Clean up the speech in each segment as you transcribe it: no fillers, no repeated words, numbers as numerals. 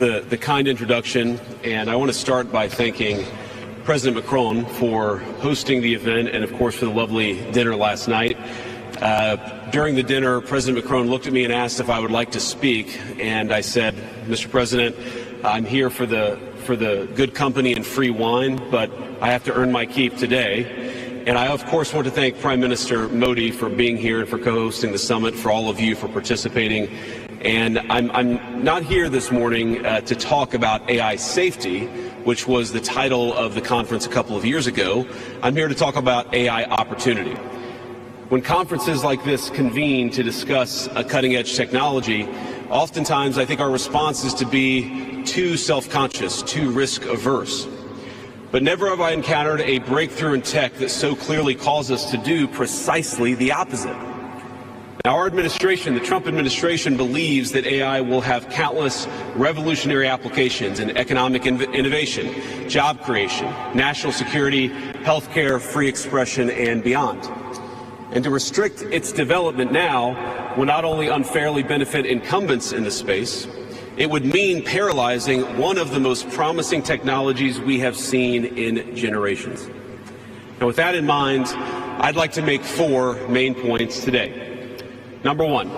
the kind introduction, and I want to start by thanking President Macron for hosting the event and, of course, for the lovely dinner last night. During the dinner, President Macron looked at me and asked if I would like to speak, and I said, Mr. President, I'm here for the good company and free wine, but I have to earn my keep today. And I, of course, want to thank Prime Minister Modi for being here and for co-hosting the summit, for all of you for participating. And I'm not here this morning to talk about AI safety, which was the title of the conference a couple of years ago. I'm here to talk about AI opportunity. When conferences like this convene to discuss a cutting-edge technology, oftentimes I think our response is to be too self-conscious, too risk-averse. But never have I encountered a breakthrough in tech that so clearly calls us to do precisely the opposite. Now, our administration, the Trump administration, believes that AI will have countless revolutionary applications in economic innovation, job creation, national security, healthcare, free expression, and beyond. And to restrict its development now will not only unfairly benefit incumbents in the space, it would mean paralyzing one of the most promising technologies we have seen in generations. Now, with that in mind, I'd like to make 4 main points today. Number 1,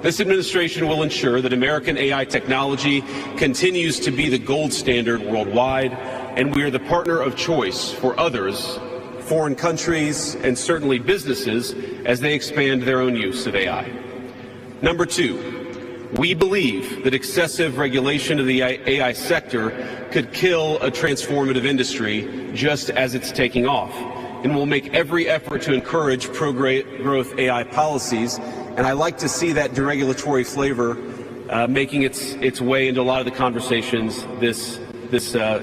this administration will ensure that American AI technology continues to be the gold standard worldwide, and we are the partner of choice for others, foreign countries, and certainly businesses as they expand their own use of AI. Number 2, we believe that excessive regulation of the AI sector could kill a transformative industry just as it's taking off, and will make every effort to encourage pro-growth AI policies. And I like to see that deregulatory flavor making its way into a lot of the conversations this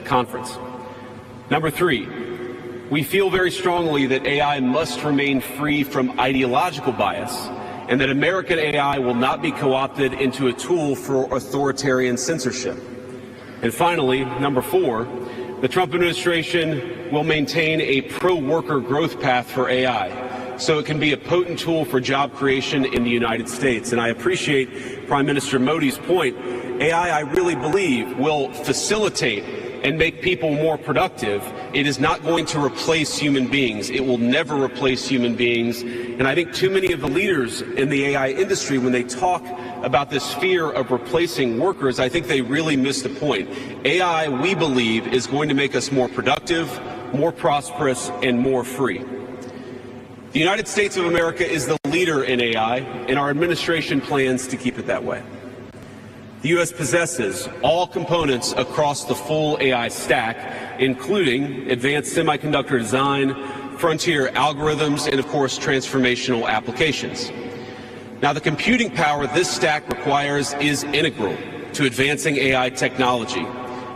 conference. Number 3, we feel very strongly that AI must remain free from ideological bias, and that American AI will not be co-opted into a tool for authoritarian censorship. And finally, number 4, the Trump administration will maintain a pro-worker growth path for AI, so it can be a potent tool for job creation in the United States. And I appreciate Prime Minister Modi's point. AI, I really believe, will facilitate and make people more productive. It is not going to replace human beings. It will never replace human beings. And I think too many of the leaders in the AI industry, when they talk about this fear of replacing workers, I think they really miss the point. AI, we believe, is going to make us more productive, more prosperous, and more free. The United States of America is the leader in AI, and our administration plans to keep it that way. The U.S. possesses all components across the full AI stack, including advanced semiconductor design, frontier algorithms, and, of course, transformational applications. Now, the computing power this stack requires is integral to advancing AI technology.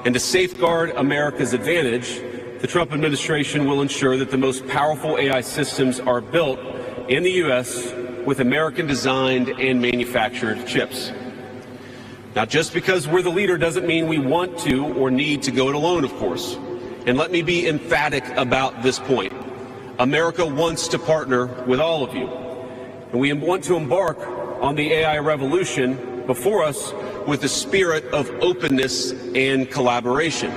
And to safeguard America's advantage, the Trump administration will ensure that the most powerful AI systems are built in the U.S. with American-designed and manufactured chips. Now, just because we're the leader doesn't mean we want to or need to go it alone, of course. And let me be emphatic about this point. America wants to partner with all of you. And we want to embark on the AI revolution before us with the spirit of openness and collaboration.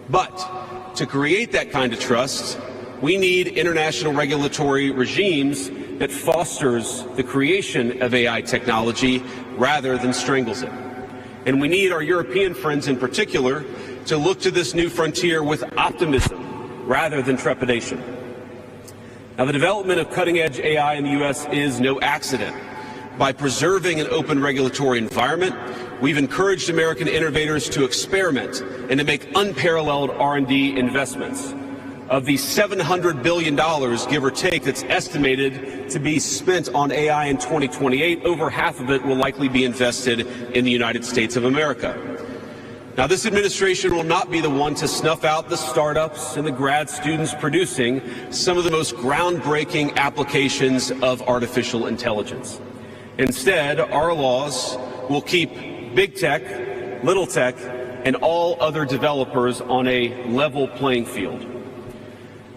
But to create that kind of trust, we need international regulatory regimes that fosters the creation of AI technology rather than strangles it. And we need our European friends in particular to look to this new frontier with optimism rather than trepidation. Now, the development of cutting-edge AI in the U.S. is no accident. By preserving an open regulatory environment, we've encouraged American innovators to experiment and to make unparalleled R&D investments. Of the $700 billion, give or take, that's estimated to be spent on AI in 2028, over half of it will likely be invested in the United States of America. Now, this administration will not be the one to snuff out the startups and the grad students producing some of the most groundbreaking applications of artificial intelligence. Instead, our laws will keep big tech, little tech, and all other developers on a level playing field.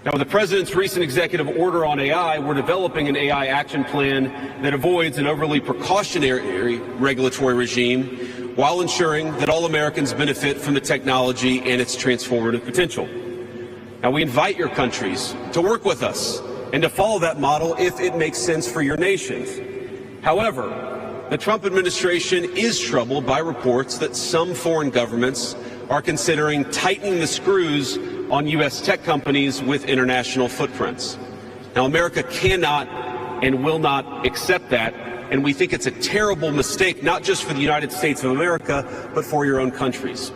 Now, with the President's recent executive order on AI, we're developing an AI action plan that avoids an overly precautionary regulatory regime while ensuring that all Americans benefit from the technology and its transformative potential. Now, we invite your countries to work with us and to follow that model if it makes sense for your nations. However, the Trump administration is troubled by reports that some foreign governments are considering tightening the screws on U.S. tech companies with international footprints. Now, America cannot and will not accept that, and we think it's a terrible mistake, not just for the United States of America, but for your own countries.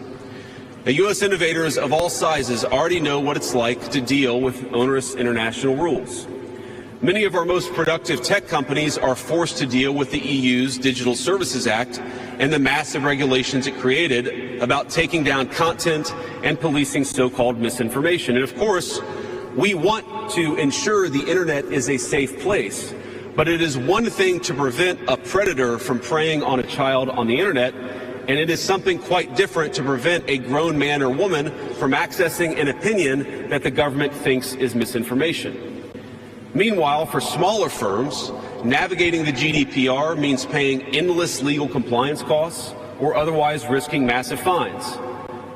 Now, U.S. innovators of all sizes already know what it's like to deal with onerous international rules. Many of our most productive tech companies are forced to deal with the EU's Digital Services Act and the massive regulations it created about taking down content and policing so-called misinformation. And of course, we want to ensure the internet is a safe place, but it is one thing to prevent a predator from preying on a child on the internet, and it is something quite different to prevent a grown man or woman from accessing an opinion that the government thinks is misinformation. Meanwhile, for smaller firms, navigating the GDPR means paying endless legal compliance costs or otherwise risking massive fines.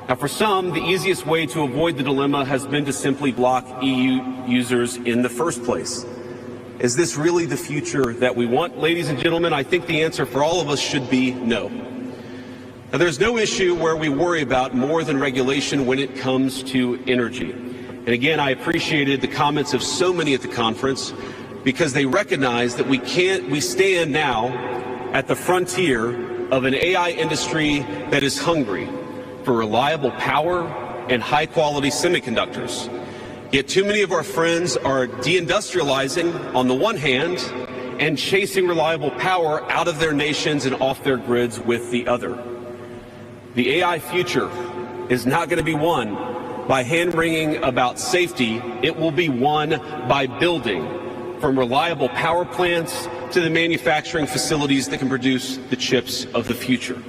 Now, for some, the easiest way to avoid the dilemma has been to simply block EU users in the first place. Is this really the future that we want? Ladies and gentlemen, I think the answer for all of us should be no. Now, there's no issue where we worry about more than regulation when it comes to energy. And again, I appreciated the comments of so many at the conference because they recognize that we stand now at the frontier of an AI industry that is hungry for reliable power and high-quality semiconductors. Yet too many of our friends are deindustrializing on the one hand and chasing reliable power out of their nations and off their grids with the other. The AI future is not going to be won by hand-wringing about safety. It will be won by building, from reliable power plants to the manufacturing facilities that can produce the chips of the future.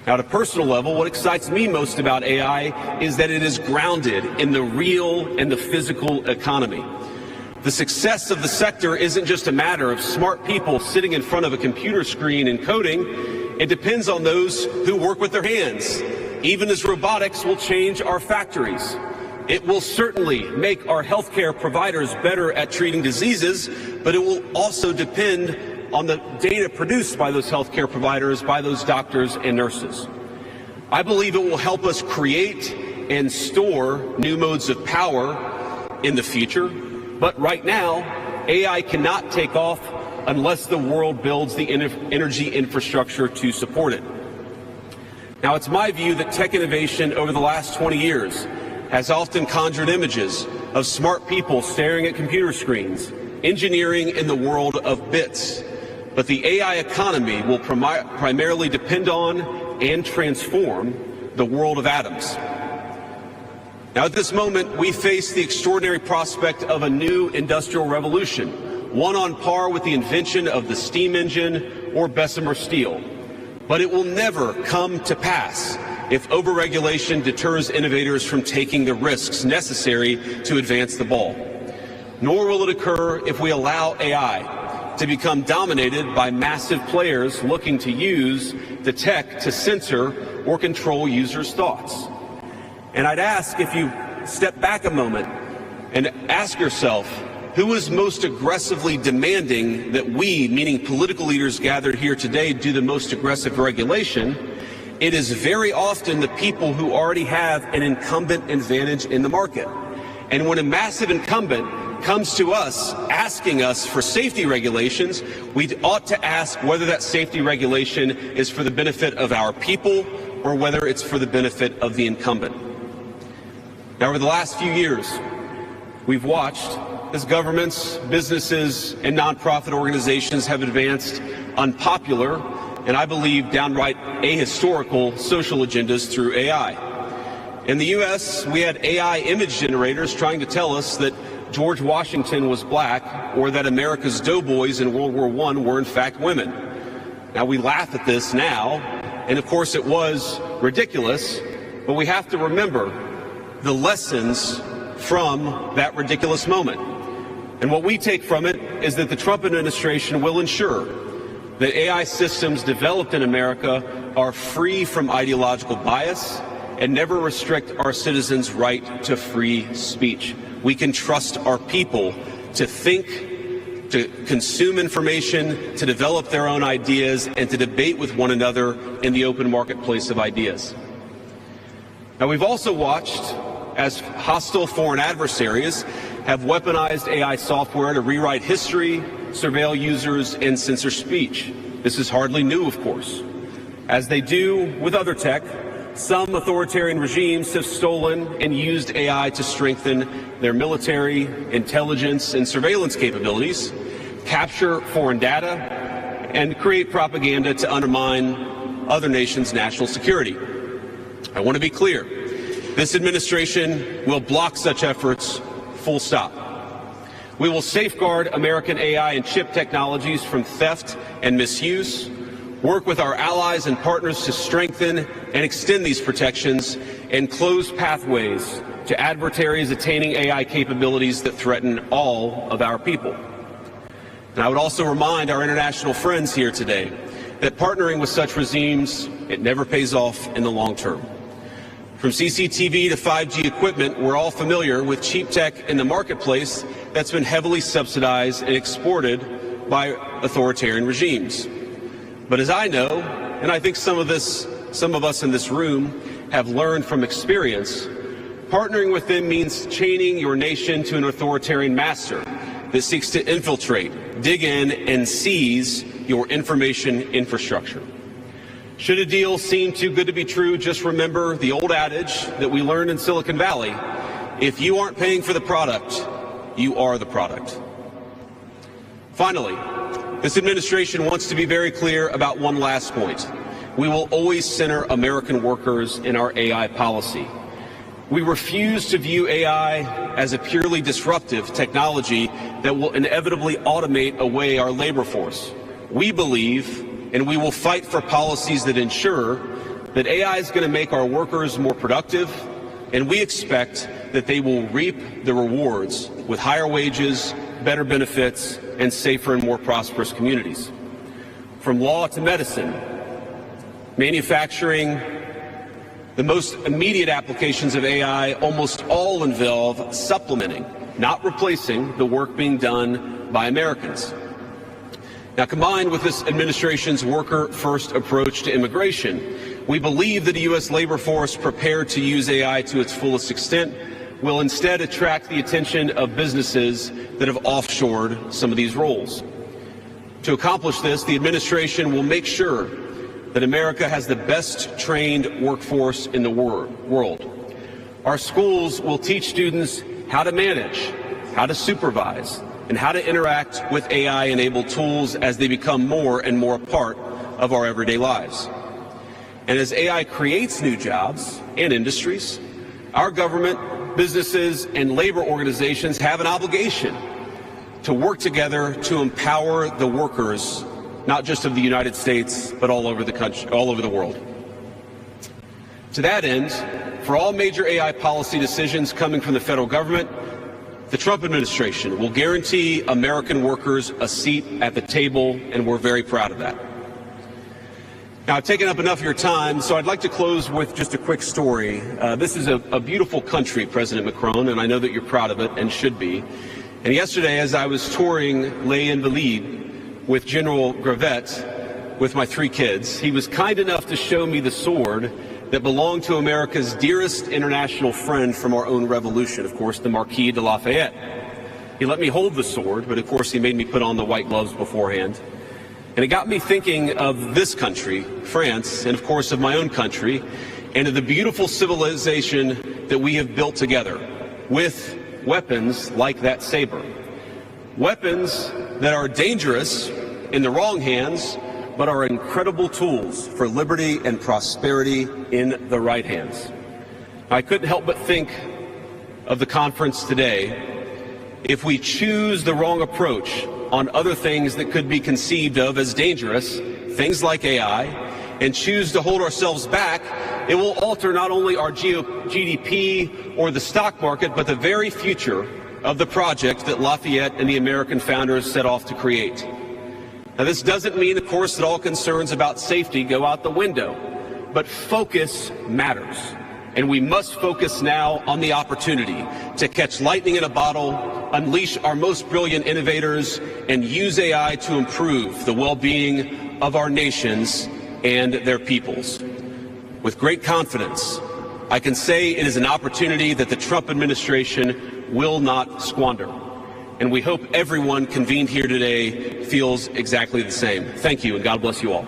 Now, at a personal level, what excites me most about AI is that it is grounded in the real and the physical economy. The success of the sector isn't just a matter of smart people sitting in front of a computer screen and coding. It depends on those who work with their hands. Even as robotics will change our factories, it will certainly make our healthcare providers better at treating diseases, but it will also depend on the data produced by those healthcare providers, by those doctors and nurses. I believe it will help us create and store new modes of power in the future, but right now, AI cannot take off unless the world builds the energy infrastructure to support it. Now, it's my view that tech innovation over the last 20 years has often conjured images of smart people staring at computer screens, engineering in the world of bits. But the AI economy will primarily depend on and transform the world of atoms. Now, at this moment, we face the extraordinary prospect of a new industrial revolution, one on par with the invention of the steam engine or Bessemer steel. But it will never come to pass if overregulation deters innovators from taking the risks necessary to advance the ball. Nor will it occur if we allow AI to become dominated by massive players looking to use the tech to censor or control users' thoughts. And I'd ask if you step back a moment and ask yourself, who is most aggressively demanding that we, meaning political leaders gathered here today, do the most aggressive regulation? It is very often the people who already have an incumbent advantage in the market. And when a massive incumbent comes to us asking us for safety regulations, we ought to ask whether that safety regulation is for the benefit of our people or whether it's for the benefit of the incumbent. Now, over the last few years, we've watched as governments, businesses, and nonprofit organizations have advanced unpopular and, I believe, downright ahistorical social agendas through AI. In the U.S., we had AI image generators trying to tell us that George Washington was black or that America's doughboys in World War I were in fact women. Now, we laugh at this now, and of course it was ridiculous, but we have to remember the lessons from that ridiculous moment. And what we take from it is that the Trump administration will ensure that AI systems developed in America are free from ideological bias and never restrict our citizens' right to free speech. We can trust our people to think, to consume information, to develop their own ideas, and to debate with one another in the open marketplace of ideas. Now, we've also watched as hostile foreign adversaries have weaponized AI software to rewrite history, surveil users, and censor speech. This is hardly new, of course. As they do with other tech, some authoritarian regimes have stolen and used AI to strengthen their military, intelligence, and surveillance capabilities, capture foreign data, and create propaganda to undermine other nations' national security. I want to be clear. This administration will block such efforts, full stop. We will safeguard American AI and chip technologies from theft and misuse, work with our allies and partners to strengthen and extend these protections, and close pathways to adversaries attaining AI capabilities that threaten all of our people. And I would also remind our international friends here today that partnering with such regimes, it never pays off in the long term. From CCTV to 5G equipment, we're all familiar with cheap tech in the marketplace that's been heavily subsidized and exported by authoritarian regimes. But as I know, and I think some of us in this room have learned from experience, partnering with them means chaining your nation to an authoritarian master that seeks to infiltrate, dig in, and seize your information infrastructure. Should a deal seem too good to be true, just remember the old adage that we learned in Silicon Valley: if you aren't paying for the product, you are the product. Finally, this administration wants to be very clear about one last point. We will always center American workers in our AI policy. We refuse to view AI as a purely disruptive technology that will inevitably automate away our labor force. We believe, and we will fight for policies that ensure that AI is going to make our workers more productive, and we expect that they will reap the rewards with higher wages, better benefits, and safer and more prosperous communities. From law to medicine, manufacturing, the most immediate applications of AI almost all involve supplementing, not replacing, the work being done by Americans. Now, combined with this administration's worker-first approach to immigration, we believe that a U.S. labor force prepared to use AI to its fullest extent will instead attract the attention of businesses that have offshored some of these roles. To accomplish this, the administration will make sure that America has the best trained workforce in the world. Our schools will teach students how to manage, how to supervise, and how to interact with AI-enabled tools as they become more and more a part of our everyday lives. And as AI creates new jobs and industries, our government, businesses, and labor organizations have an obligation to work together to empower the workers, not just of the United States, but all over the country, all over the world. To that end, for all major AI policy decisions coming from the federal government, the Trump administration will guarantee American workers a seat at the table, and we're very proud of that. Now, I've taken up enough of your time, so I'd like to close with just a quick story. This is a beautiful country, President Macron, and I know that you're proud of it and should be. And yesterday, as I was touring Les Invalides with General Gravette with my 3 kids, he was kind enough to show me the sword that belonged to America's dearest international friend from our own revolution, of course, the Marquis de Lafayette. He let me hold the sword, but of course he made me put on the white gloves beforehand. And it got me thinking of this country, France, and of course of my own country, and of the beautiful civilization that we have built together with weapons like that saber. Weapons that are dangerous in the wrong hands, but are incredible tools for liberty and prosperity in the right hands. I couldn't help but think of the conference today. If we choose the wrong approach on other things that could be conceived of as dangerous, things like AI, and choose to hold ourselves back, it will alter not only our GDP or the stock market, but the very future of the project that Lafayette and the American founders set off to create. Now, this doesn't mean, of course, that all concerns about safety go out the window, but focus matters. And we must focus now on the opportunity to catch lightning in a bottle, unleash our most brilliant innovators, and use AI to improve the well-being of our nations and their peoples. With great confidence, I can say it is an opportunity that the Trump administration will not squander. And we hope everyone convened here today feels exactly the same. Thank you, and God bless you all.